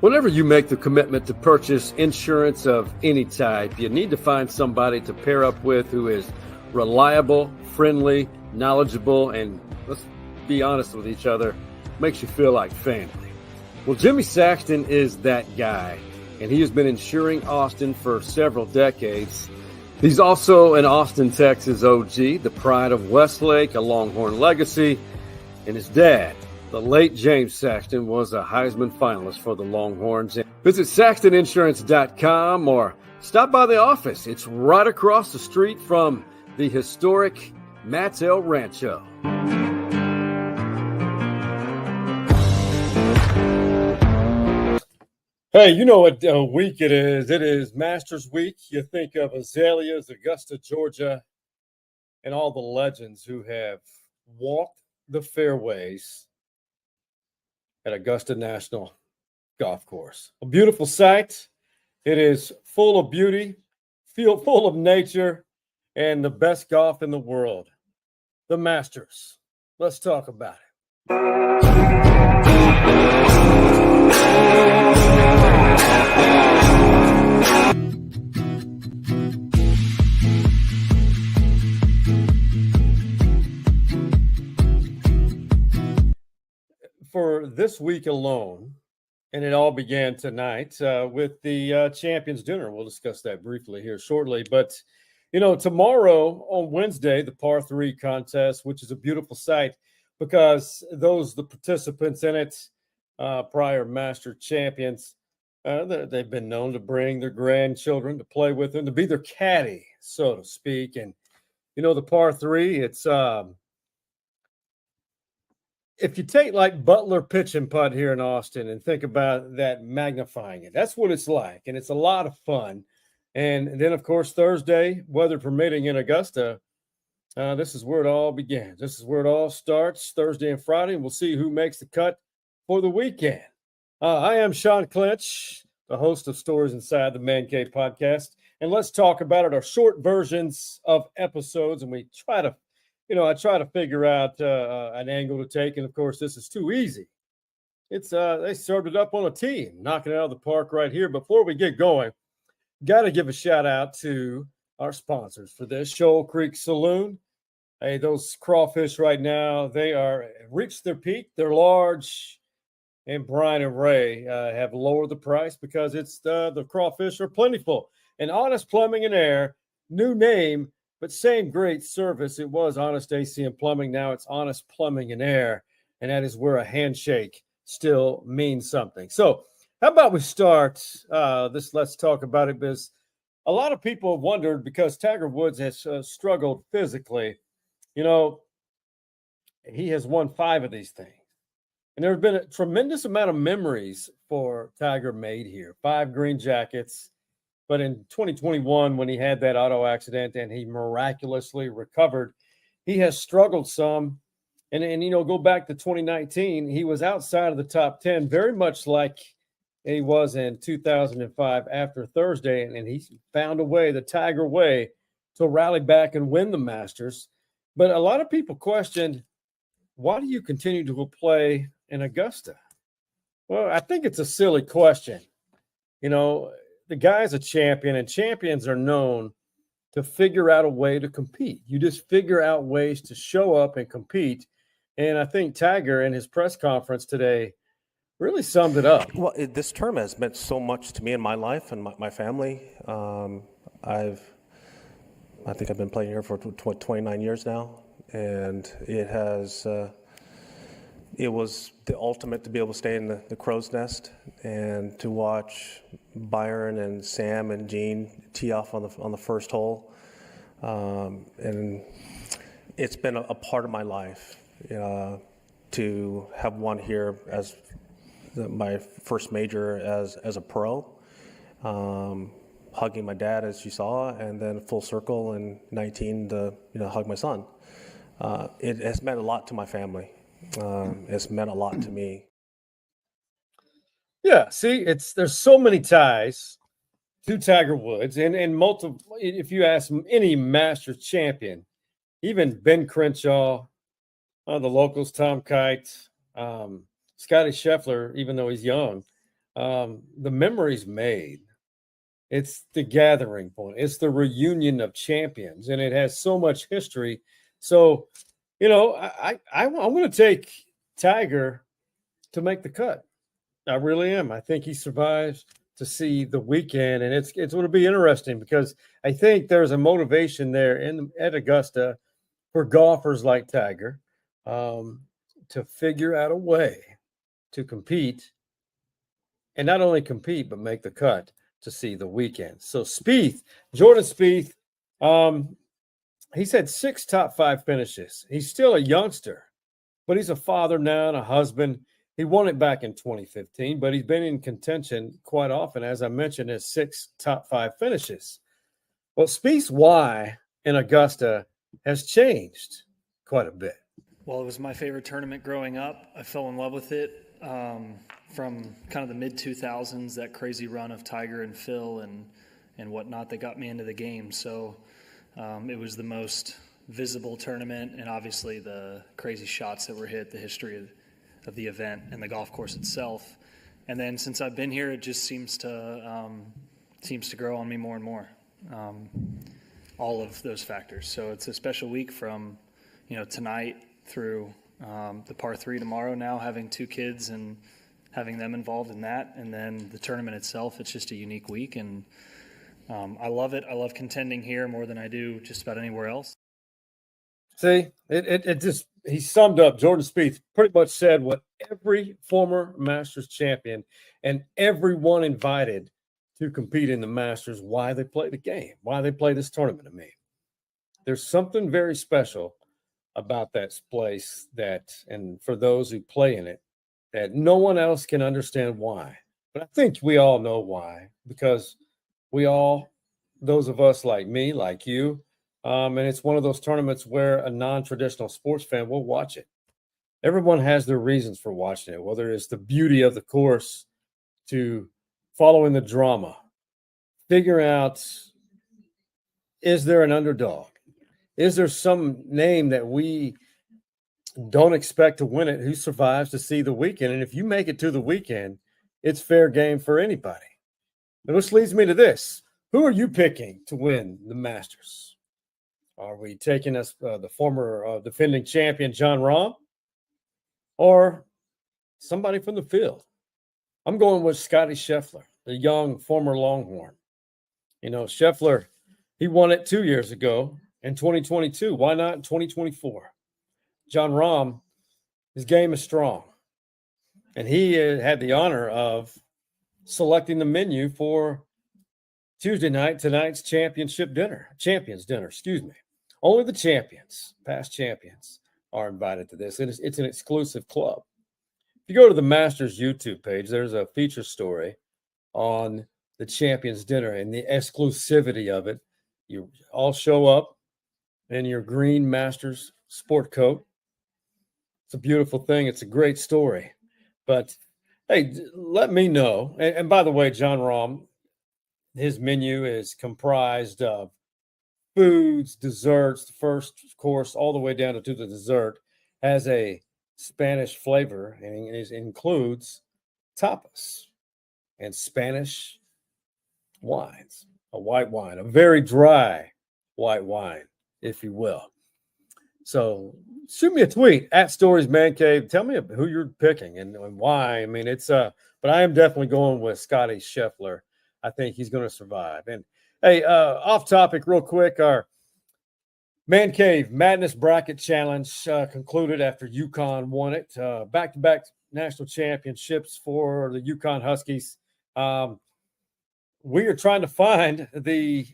Whenever you make the commitment to purchase insurance of any type, you need to find somebody to pair up with who is reliable, friendly, knowledgeable, and let's be honest with each other, makes you feel like family. Well, Jimmy Saxton is that guy, and he has been insuring Austin for several decades. He's also an Austin, Texas OG, the pride of Westlake, a Longhorn legacy, and his dad, the late James Saxton, was a Heisman finalist for the Longhorns. Visit SaxtonInsurance.com or stop by the office. It's right across the street from the historic Matt's El Rancho. Hey, you know what week it is. It is Masters Week. You think of azaleas, Augusta, Georgia, and all the legends who have walked the fairways at Augusta National Golf Course. A beautiful sight. It is full of beauty, full of nature, and the best golf in the world. The Masters. Let's talk about it. For this week alone, and it all began tonight with the Champions Dinner. We'll discuss that briefly here shortly. But, you know, tomorrow on Wednesday, the par 3 contest, which is a beautiful sight because the participants in it, prior master champions, they've been known to bring their grandchildren to play with them, to be their caddy, so to speak. And, you know, the par 3, it's if you take like Butler pitch and putt here in Austin and think about that, magnifying it, that's what it's like. And it's a lot of fun. And then, of course, Thursday, weather permitting in Augusta, this is where it all begins. This is where it all starts, Thursday and Friday, and we'll see who makes the cut for the weekend. I am Sean Clinch, the host of Stories Inside the Man Cave podcast. And let's talk about it, our short versions of episodes. And we try to I try to figure out an angle to take, and of course, this is too easy. It's they served it up on a tee, knocking it out of the park right here. Before we get going, got to give a shout out to our sponsors for this, Shoal Creek Saloon. Hey, those crawfish right now, they are reached their peak. They're large, and Brian and Ray have lowered the price because it's the crawfish are plentiful. And Honest Plumbing and Air, new name, but same great service. It was Honest AC and Plumbing. Now it's Honest Plumbing and Air. And that is where a handshake still means something. So how about we start this? Let's talk about it, because a lot of people have wondered, because Tiger Woods has struggled physically. You know, he has won 5 of these things. And there have been a tremendous amount of memories for Tiger made here. 5 green jackets. But in 2021, when he had that auto accident and he miraculously recovered, he has struggled some. And you know, go back to 2019, he was outside of the top 10, very much like he was in 2005 after Thursday. And he found a way, the Tiger way, to rally back and win the Masters. But a lot of people questioned, why do you continue to play in Augusta? Well, I think it's a silly question. You know, the guy's a champion, and champions are known to figure out a way to compete. You just figure out ways to show up and compete. And I think Tiger, in his press conference today, really summed it up. Well, this term has meant so much to me in my life and my family. I think I've been playing here for 29 years now, and it has. It was the ultimate to be able to stay in the crow's nest and to watch Byron and Sam and Gene tee off on the first hole, and it's been a part of my life to have won here as my first major as a pro, hugging my dad as you saw, and then full circle in 19 to hug my son. It has meant a lot to my family. It's meant a lot to me. Yeah, see, there's so many ties to Tiger Woods, and multiple. If you ask any Masters champion, even Ben Crenshaw, the locals, Tom Kite, Scotty Scheffler, even though he's young, the memories made. It's the gathering point. It's the reunion of champions, and it has so much history. So, I'm going to take Tiger to make the cut. I really am. I think he survives to see the weekend, and it's going to be interesting because I think there's a motivation there at Augusta for golfers like Tiger to figure out a way to compete, and not only compete but make the cut to see the weekend. So Spieth, Jordan Spieth, he's had 6 top 5 finishes. He's still a youngster, but he's a father now and a husband. He won it back in 2015, but he's been in contention quite often, as I mentioned, has 6 top 5 finishes. Well, Spieth's why in Augusta has changed quite a bit. Well, it was my favorite tournament growing up. I fell in love with it from kind of the mid-2000s, that crazy run of Tiger and Phil and whatnot that got me into the game. So it was the most visible tournament, and obviously the crazy shots that were hit, the history of the event and the golf course itself. And then since I've been here, it just seems to grow on me more and more. All of those factors. So it's a special week from, tonight through the par 3 tomorrow, now having 2 kids and having them involved in that. And then the tournament itself, it's just a unique week. And I love it. I love contending here more than I do just about anywhere else. See, he summed up, Jordan Spieth pretty much said what every former Masters champion and everyone invited to compete in the Masters, why they play the game, why they play this tournament. I mean, there's something very special about that place and for those who play in it, that no one else can understand why. But I think we all know why, because those of us like me, like you, and it's one of those tournaments where a non-traditional sports fan will watch it. Everyone has their reasons for watching it, whether it's the beauty of the course to following the drama, figure out, is there an underdog? Is there some name that we don't expect to win it who survives to see the weekend? And if you make it to the weekend, it's fair game for anybody. And which leads me to this. Who are you picking to win the Masters? Are we taking us the former defending champion, Jon Rahm, or somebody from the field? I'm going with Scotty Scheffler, the young former Longhorn. Scheffler, he won it 2 years ago in 2022. Why not in 2024? Jon Rahm, his game is strong. And he had the honor of selecting the menu for Tuesday night, tonight's champions dinner. Only the champions, past champions, are invited to this. It's an exclusive club. If you go to the Masters YouTube page, there's a feature story on the champions dinner and the exclusivity of it. You all show up in your green Masters sport coat. It's a beautiful thing. It's a great story. But hey, let me know. And by the way, Jon Rahm, his menu is comprised of foods, desserts. The first course, all the way down to the dessert, has a Spanish flavor, and it includes tapas and Spanish wines, a white wine, a very dry white wine, if you will. So shoot me a tweet at Stories Man Cave. Tell me who you're picking and why. I mean, but I am definitely going with Scotty Scheffler. I think he's going to survive. And hey, off topic real quick, our Man Cave Madness Bracket Challenge concluded after UConn won it. Back-to-back national championships for the UConn Huskies. We are trying to find the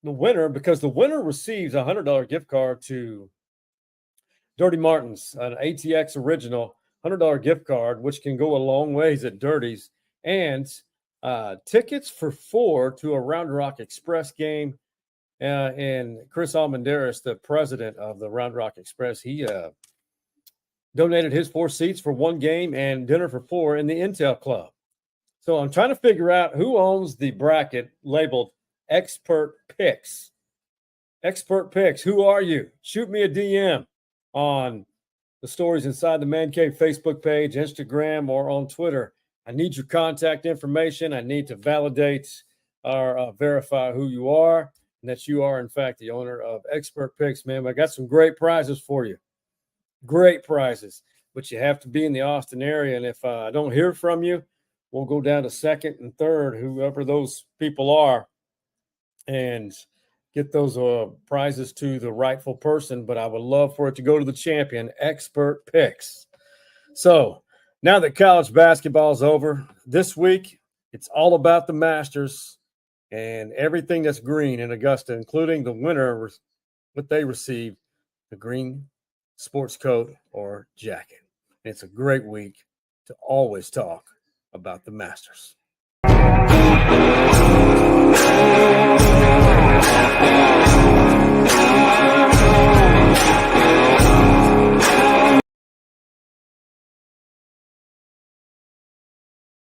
winner, because the winner receives a $100 gift card to Dirty Martin's, an ATX original $100 gift card, which can go a long ways at Dirty's, and tickets for 4 to a Round Rock Express game. And Chris Almendaris, the president of the Round Rock Express, he donated his 4 seats for 1 game and dinner for 4 in the Intel Club. So I'm trying to figure out who owns the bracket labeled Expert Picks. Expert Picks, who are you? Shoot me a DM on the Stories Inside the Man Cave Facebook page, Instagram, or on Twitter I need your contact information. I need to validate or verify who you are and that you are, in fact, the owner of Expert Picks, man. I got some great prizes for you. Great prizes. But you have to be in the Austin area. And if I don't hear from you, we'll go down to second and third, whoever those people are, and get those prizes to the rightful person. But I would love for it to go to the champion, Expert Picks. So now that college basketball is over, this week it's all about the Masters and everything that's green in Augusta, including the winner, what they received, the green sports coat or jacket. It's a great week to always talk about the Masters.